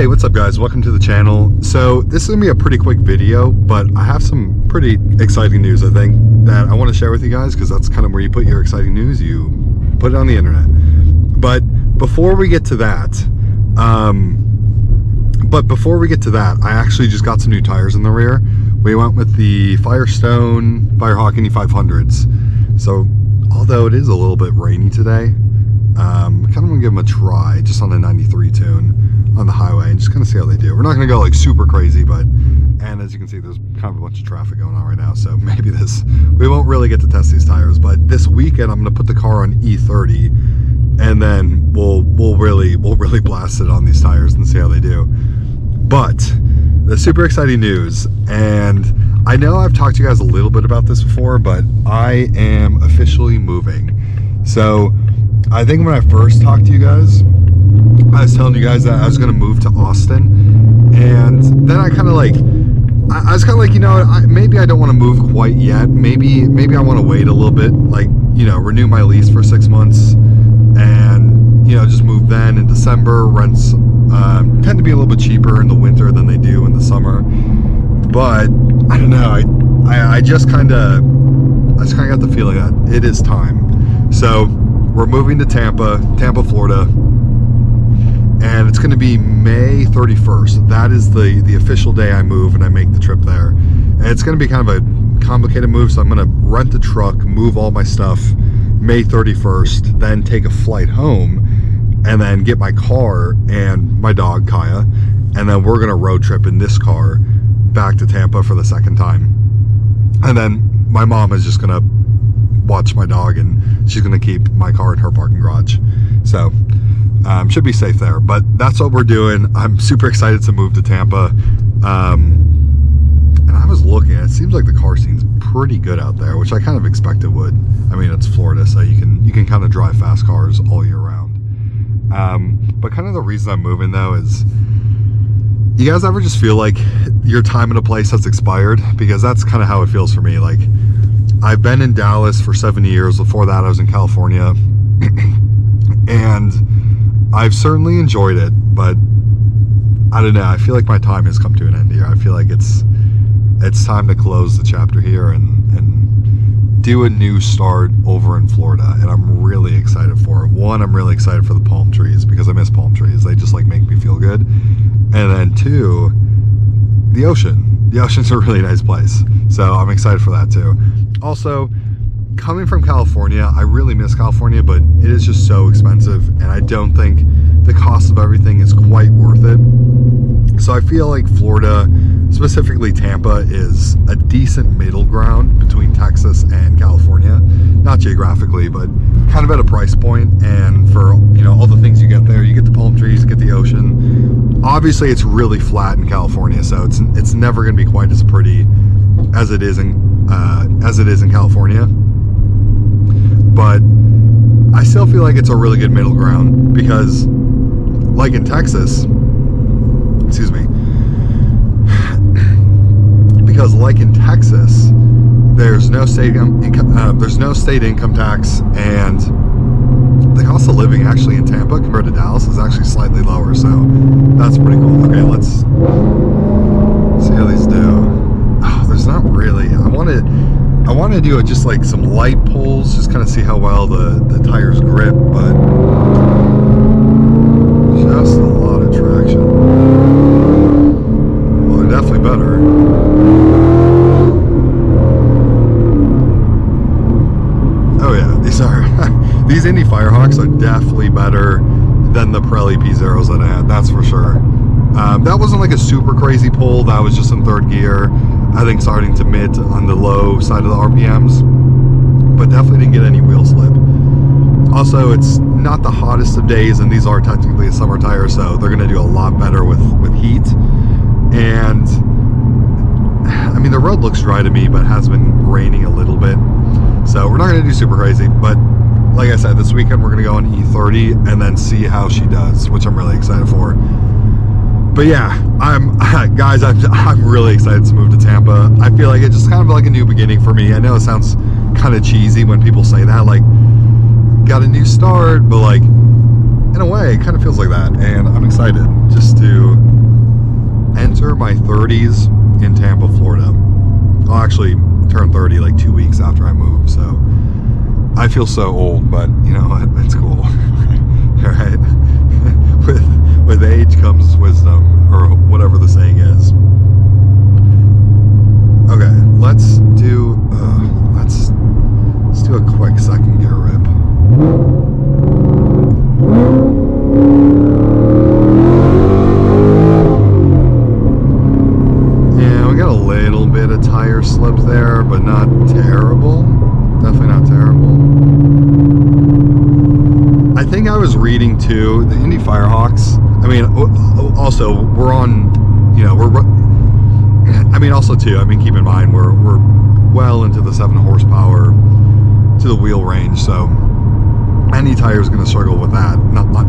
Hey, what's up guys? Welcome to the channel. So this is gonna be a pretty quick video, but I have some pretty exciting news, I think, that I want to share with you guys, because that's kind of where you put your exciting news. You put it on the internet. But before we get to that, I actually just got some new tires in the rear. We went with the Firestone Firehawk Indy 500s. So although it is a little bit rainy today, I kind of want to give them a try just on a 93 tune on the highway and just kind of see how they do. We're not going to go like super crazy, but, and as you can see, there's kind of a bunch of traffic going on right now, so maybe we won't really get to test these tires. But this weekend I'm going to put the car on E30, and then we'll really blast it on these tires and see how they do. But the super exciting news, and I know I've talked to you guys a little bit about this before, but I am officially moving. So I think when I first talked to you guys, I was telling you guys that I was going to move to Austin, and then I was kind of like, you know, maybe I don't want to move quite yet. Maybe I want to wait a little bit, like, you know, renew my lease for 6 months, and, you know, just move then. In December, rents tend to be a little bit cheaper in the winter than they do in the summer. But I don't know. I just kind of got the feeling that it is time. So we're moving to Tampa, Florida. And it's going to be May 31st. That is the official day I move and I make the trip there. And it's going to be kind of a complicated move, so I'm going to rent the truck, move all my stuff May 31st, then take a flight home, and then get my car and my dog, Kaya, and then we're going to road trip in this car back to Tampa for the second time. And then my mom is just going to watch my dog, and she's going to keep my car in her parking garage. So should be safe there, but that's what we're doing. I'm super excited to move to Tampa. And I was looking, it seems like the car scene's pretty good out there, which I kind of expect it would. I mean, it's Florida, so you can kind of drive fast cars all year round. But kind of the reason I'm moving though is, you guys ever just feel like your time in a place has expired? Because that's kind of how it feels for me. Like, I've been in Dallas for 7 years. Before that I was in California. And I've certainly enjoyed it, but I don't know, I feel like my time has come to an end here. I feel like it's time to close the chapter here and do a new start over in Florida, and I'm really excited for it. One, I'm really excited for the palm trees, because I miss palm trees. They just like make me feel good. And then two, the ocean. The ocean's a really nice place, so I'm excited for that too. Also, coming from California, I really miss California, but it is just so expensive, and I don't think the cost of everything is quite worth it. So I feel like Florida, specifically Tampa, is a decent middle ground between Texas and California. Not geographically, but kind of at a price point, and for, you know, all the things you get there. You get the palm trees, you get the ocean. Obviously it's really flat in California, so it's never going to be quite as pretty as it is in California. But I still feel like it's a really good middle ground, because like in Texas, excuse me, because like in Texas, there's no state income tax, and the cost of living actually in Tampa compared to Dallas is actually slightly lower, so that's pretty cool. Okay, let's see how these do. Oh, there's not really, I want to do just like some light pulls, just kind of see how well the tires grip, but just a lot of traction. Well, they're definitely better. Oh yeah, these Indy Firehawks are definitely better than the Pirelli P0s that I had, that's for sure. That wasn't like a super crazy pull, that was just in third gear. I think starting to mid on the low side of the RPMs, but definitely didn't get any wheel slip. Also, it's not the hottest of days, and these are technically a summer tire, so they're going to do a lot better with heat. And I mean, the road looks dry to me, but it has been raining a little bit, so we're not going to do super crazy. But like I said, this weekend we're going to go on E30 and then see how she does, which I'm really excited for. But yeah, I'm really excited to move to Tampa. I feel like it's just kind of like a new beginning for me. I know it sounds kind of cheesy when people say that, like, got a new start, but like, in a way, it kind of feels like that. And I'm excited just to enter my 30s in Tampa, Florida. I'll actually turn 30 like 2 weeks after I move, so I feel so old, but you know what? It's cool. All right. with age comes wisdom, or whatever the saying is. Okay, let's do a quick second gear rip. Yeah, we got a little bit of tire slip there, but not terrible. Definitely not terrible. I think I was reading too, the Indy Firehawks. I mean, also we're on, you know, also too, I mean, keep in mind we're well into the 7 horsepower to the wheel range, so any tire is going to struggle with that.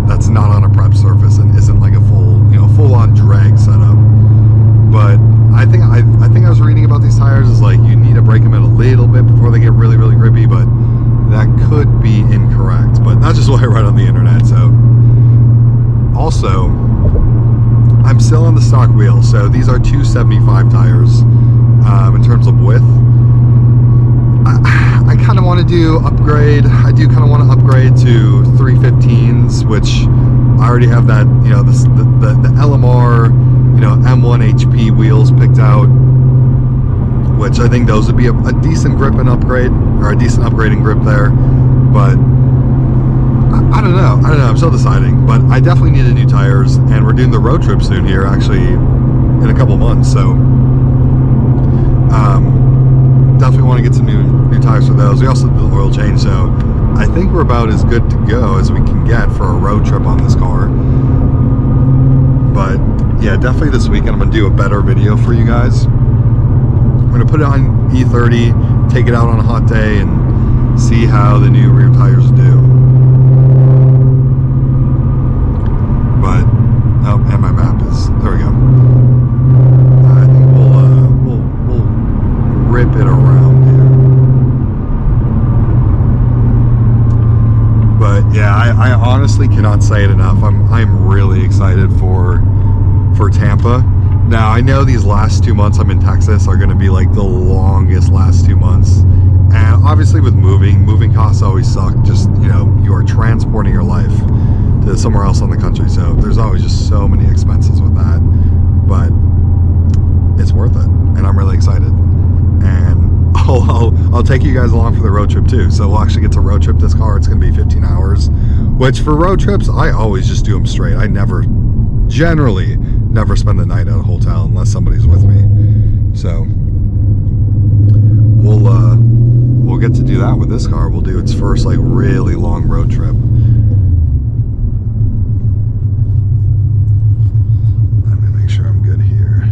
That's not on a prep surface and isn't like a full on drag setup. But I think I was reading about these tires is like you need to break them in a little bit before they get really, really grippy, but that could be incorrect. But that's just what I read on the internet. So also, I'm still on the stock wheel, so these are 275 tires in terms of width. I kind of want to do upgrade. I do kind of want to upgrade to 315s, which I already have that, you know, the LMR, you know, M1 HP wheels picked out, which I think those would be a decent grip and upgrade, or a decent upgrading grip there. But I don't know. I'm still deciding. But I definitely needed new tires, and we're doing the road trip soon here, actually, in a couple months. So definitely want to get some new tires for those. We also did the oil change, so I think we're about as good to go as we can get for a road trip on this car. But yeah, definitely this weekend I'm going to do a better video for you guys. I'm going to put it on E30, take it out on a hot day, and see how the new rear tires do. But, oh, and my map is, there we go. I think we'll rip it around here. But yeah, I honestly cannot say it enough. I'm really excited for Tampa. Now I know these last 2 months I'm in Texas are going to be like the longest last 2 months, and obviously with moving costs always suck. Just, you know, you are transporting your life to somewhere else in the country, so there's always just so many expenses with that, but it's worth it, and I'm really excited. And I'll take you guys along for the road trip too. So we'll actually get to road trip this car. It's going to be 15 hours, which for road trips I always just do them straight. I generally never spend the night at a hotel unless somebody's with me. So we'll get to do that with this car. We'll do its first like really long road trip. Let me make sure I'm good here.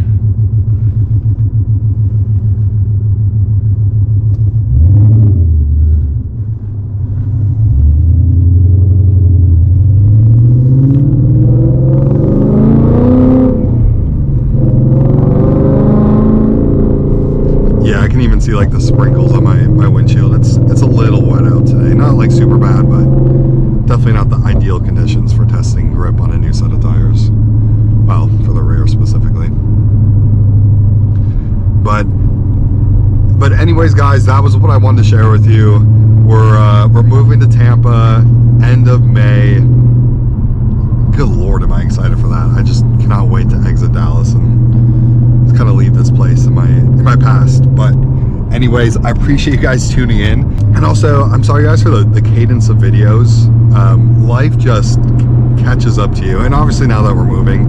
Yeah, I can even see like the sprinkles on my windshield. It's a little wet out today. Not like super bad, but definitely not the ideal conditions for testing grip on a new set of tires. Well, for the rear specifically. But anyways, guys, that was what I wanted to share with you. We're moving to Tampa end of May. Good Lord, am I excited for that. I just cannot wait to exit Dallas and just kind of leave this place in my past. But anyways, I appreciate you guys tuning in. And also, I'm sorry guys for the cadence of videos. Life just catches up to you. And obviously now that we're moving,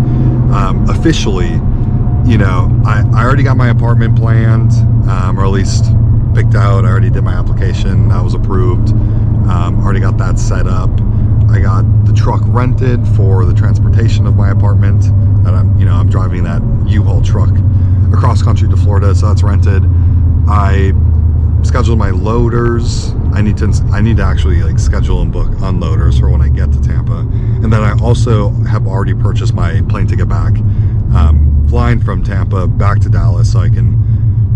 officially, you know, I already got my apartment planned, or at least picked out. I already did my application. That was approved. Already got that set up. I got the truck rented for the transportation of my apartment. That I'm driving that U-Haul truck across country to Florida, so that's rented. I scheduled my loaders. I need to actually like schedule and book unloaders for when I get to Tampa. And then I also have already purchased my plane ticket back, flying from Tampa back to Dallas, so I can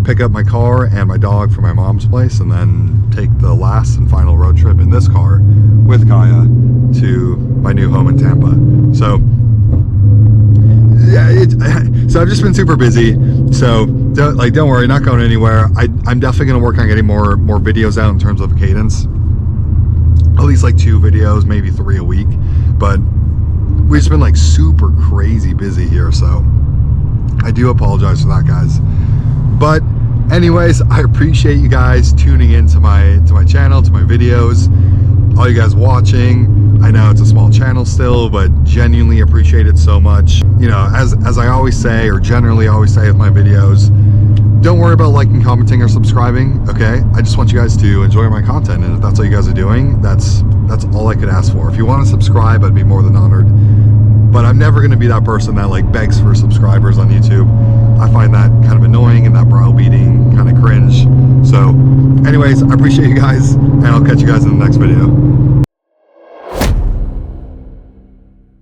pick up my car and my dog from my mom's place, and then take the last and final road trip in this car with Kaya to my new home in Tampa. So yeah, So I've just been super busy. So don't worry, not going anywhere. I'm definitely going to work on getting more videos out in terms of a cadence. At least like 2 videos, maybe 3 a week. But we've just been like super crazy busy here. So I do apologize for that, guys. But anyways, I appreciate you guys tuning in to my channel, to my videos, all you guys watching. I know it's a small channel still, but genuinely appreciate it so much. You know, as I always say, or generally always say with my videos, don't worry about liking, commenting, or subscribing, okay? I just want you guys to enjoy my content, and if that's what you guys are doing, that's all I could ask for. If you want to subscribe, I'd be more than honored. But I'm never going to be that person that like begs for subscribers on YouTube. I find that kind of annoying and that browbeating kind of cringe. So anyways, I appreciate you guys, and I'll catch you guys in the next video.